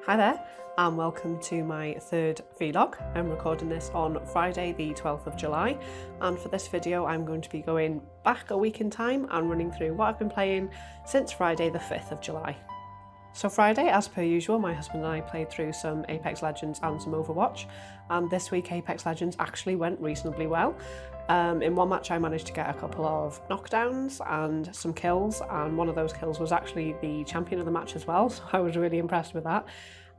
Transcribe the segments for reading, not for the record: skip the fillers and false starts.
Hi there and welcome to my third vlog. I'm recording this on Friday the 12th of July, and for this video I'm going to be going back a week in time and running through what I've been playing since Friday the 5th of July. So Friday, as per usual, my husband and I played through some Apex Legends and some Overwatch, and this week Apex Legends actually went reasonably well. In one match I managed to get a couple of knockdowns and some kills, and one of those kills was actually the champion of the match as well, so I was really impressed with that.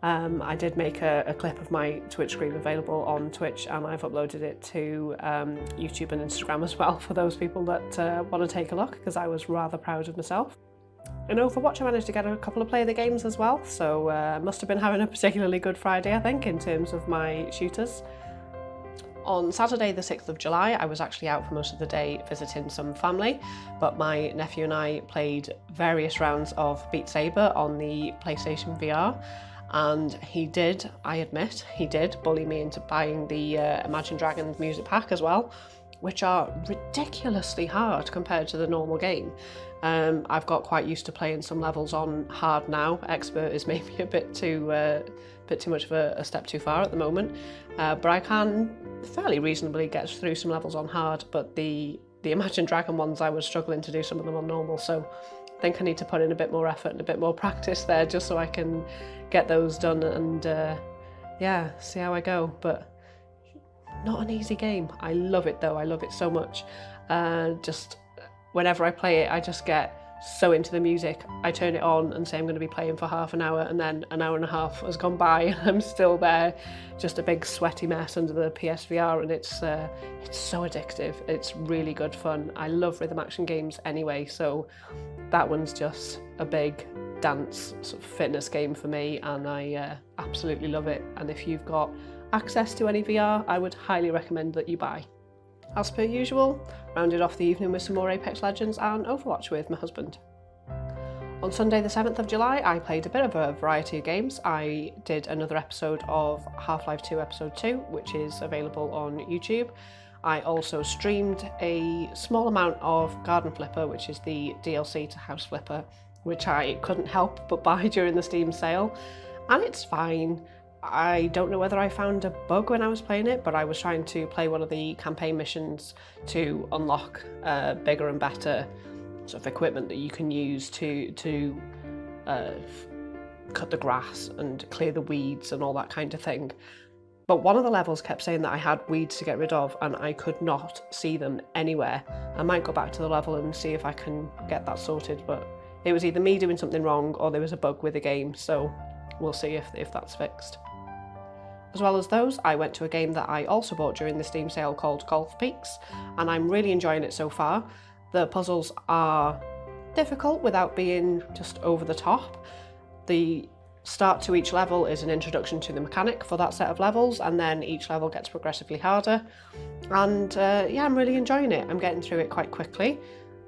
I did make a clip of my Twitch screen available on Twitch, and I've uploaded it to YouTube and Instagram as well for those people that want to take a look, because I was rather proud of myself. In Overwatch I managed to get a couple of play of the games as well, so must have been having a particularly good Friday, I think, in terms of my shooters. On Saturday the 6th of July I was actually out for most of the day visiting some family, but my nephew and I played various rounds of Beat Saber on the PlayStation VR, and he did, I admit, he did bully me into buying the Imagine Dragons music pack as well, which are ridiculously hard compared to the normal game. I've got quite used to playing some levels on hard now. Expert is maybe a bit too much of a step too far at the moment, but I can fairly reasonably get through some levels on hard, but the Imagine Dragon ones I was struggling to do some of them on normal, so I think I need to put in a bit more effort and a bit more practice there just so I can get those done and yeah, see how I go. But not an easy game. I love it though, I love it so much. Just whenever I play it I just get so into the music. I turn it on and say I'm going to be playing for half an hour, and then an hour and a half has gone by and I'm still there, just a big sweaty mess under the PSVR, and it's so addictive. It's really good fun. I love rhythm action games anyway, so that one's just a big dance sort of fitness game for me, and I absolutely love it. And if you've got access to any VR, I would highly recommend that you buy. As per usual, rounded off the evening with some more Apex Legends and Overwatch with my husband. On Sunday the 7th of July I played a bit of a variety of games. I did another episode of Half-Life 2 Episode 2, which is available on YouTube. I also streamed a small amount of Garden Flipper, which is the DLC to House Flipper, which I couldn't help but buy during the Steam sale, and it's fine. I don't know whether I found a bug when I was playing it, but I was trying to play one of the campaign missions to unlock bigger and better sort of equipment that you can use to cut the grass and clear the weeds and all that kind of thing. But one of the levels kept saying that I had weeds to get rid of, and I could not see them anywhere. I might go back to the level and see if I can get that sorted, but it was either me doing something wrong or there was a bug with the game, so we'll see if that's fixed. As well as those, I went to a game that I also bought during the Steam sale called Golf Peaks, and I'm really enjoying it so far. The puzzles are difficult without being just over the top. The start to each level is an introduction to the mechanic for that set of levels, and then each level gets progressively harder. And yeah, I'm really enjoying it. I'm getting through it quite quickly,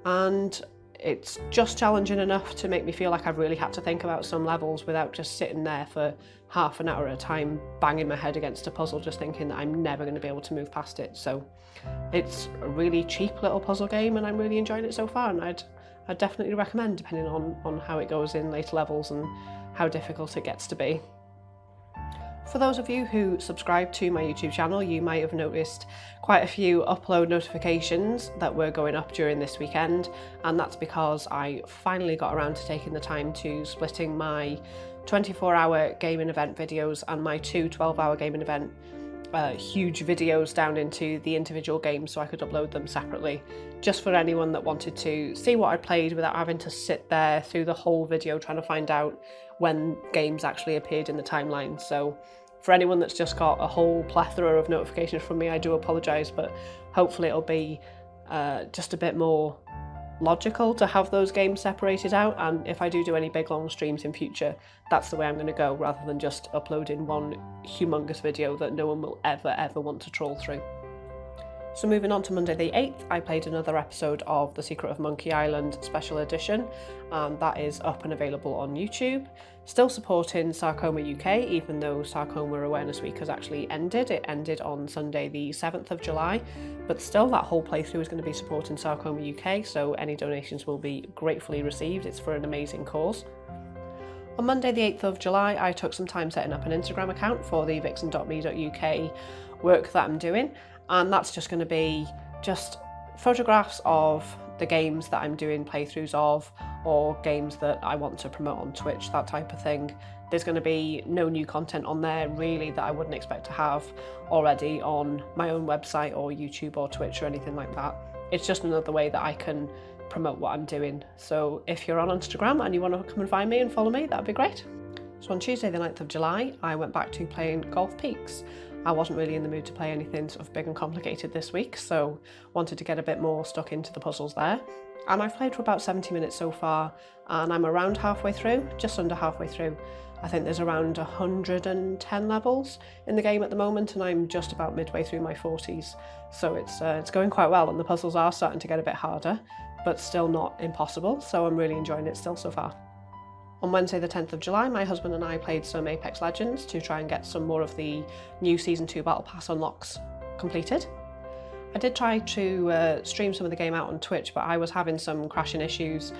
and it's just challenging enough to make me feel like I've really had to think about some levels without just sitting there for half an hour at a time banging my head against a puzzle just thinking that I'm never going to be able to move past it. So it's a really cheap little puzzle game and I'm really enjoying it so far, and I'd definitely recommend, depending on how it goes in later levels and how difficult it gets to be. For those of you who subscribe to my YouTube channel, you might have noticed quite a few upload notifications that were going up during this weekend, and that's because I finally got around to taking the time to splitting my 24-hour gaming event videos and my two 12-hour gaming event huge videos down into the individual games so I could upload them separately, just for anyone that wanted to see what I played without having to sit there through the whole video trying to find out when games actually appeared in the timeline. So for anyone that's just got a whole plethora of notifications from me, I do apologise, but hopefully it'll be just a bit more logical to have those games separated out, and if I do any big long streams in future, that's the way I'm going to go, rather than just uploading one humongous video that no one will ever want to troll through. So moving on to Monday the 8th, I played another episode of The Secret of Monkey Island Special Edition, and that is up and available on YouTube. Still supporting Sarcoma UK, even though Sarcoma Awareness Week has actually ended. It ended on Sunday the 7th of July, but still that whole playthrough is going to be supporting Sarcoma UK, so any donations will be gratefully received. It's for an amazing cause. On Monday the 8th of July, I took some time setting up an Instagram account for the vixzen.me.uk work that I'm doing, and that's just going to be just photographs of the games that I'm doing playthroughs of, or games that I want to promote on Twitch, that type of thing. There's going to be no new content on there really that I wouldn't expect to have already on my own website or YouTube or Twitch or anything like that. It's just another way that I can promote what I'm doing. So if you're on Instagram and you want to come and find me and follow me, that'd be great. So on Tuesday the 9th of July, I went back to playing Golf Peaks. I wasn't really in the mood to play anything sort of big and complicated this week, so wanted to get a bit more stuck into the puzzles there. And I've played for about 70 minutes so far, and I'm around halfway through, just under halfway through. I think there's around 110 levels in the game at the moment, and I'm just about midway through my 40s. So it's going quite well, and the puzzles are starting to get a bit harder, but still not impossible, so I'm really enjoying it still so far. On Wednesday the 10th of July, my husband and I played some Apex Legends to try and get some more of the new Season 2 Battle Pass unlocks completed. I did try to stream some of the game out on Twitch, but I was having some crashing issues.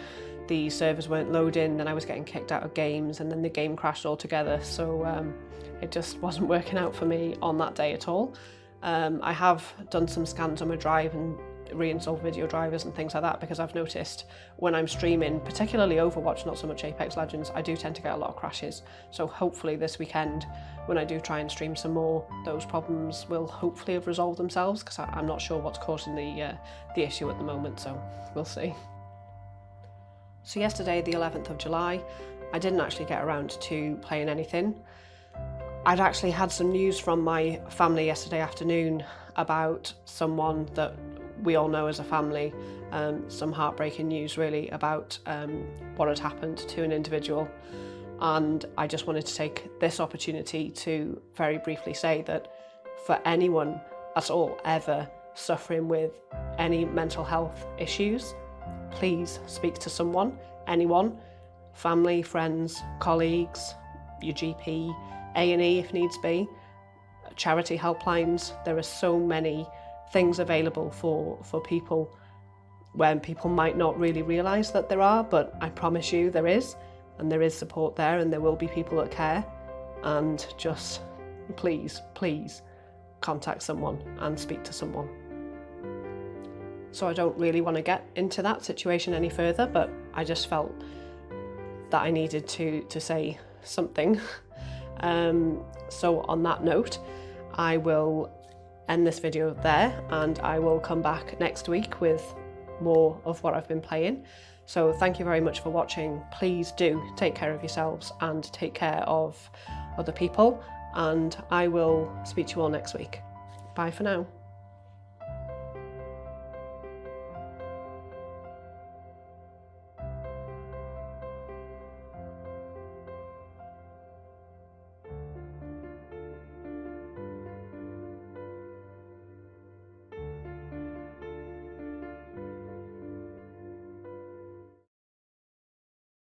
The servers weren't loading, then I was getting kicked out of games, and then the game crashed altogether, so it just wasn't working out for me on that day at all. I have done some scans on my drive and reinstalled video drivers and things like that, because I've noticed when I'm streaming, particularly Overwatch, not so much Apex Legends, I do tend to get a lot of crashes. So hopefully this weekend, when I do try and stream some more, those problems will hopefully have resolved themselves, because I'm not sure what's causing the issue at the moment, so we'll see. So yesterday, the 11th of July, I didn't actually get around to playing anything. I'd actually had some news from my family yesterday afternoon about someone that we all know as a family, some heartbreaking news really about what had happened to an individual. And I just wanted to take this opportunity to very briefly say that for anyone at all ever suffering with any mental health issues, please speak to someone, anyone, family, friends, colleagues, your GP, A&E if needs be, charity helplines. There are so many things available for people when people might not really realise that there are, but I promise you there is, and there is support there, and there will be people that care. And just please, please contact someone and speak to someone. So I don't really want to get into that situation any further, but I just felt that I needed to say something. So on that note, I will end this video there, and I will come back next week with more of what I've been playing. So thank you very much for watching. Please do take care of yourselves and take care of other people, and I will speak to you all next week. Bye for now.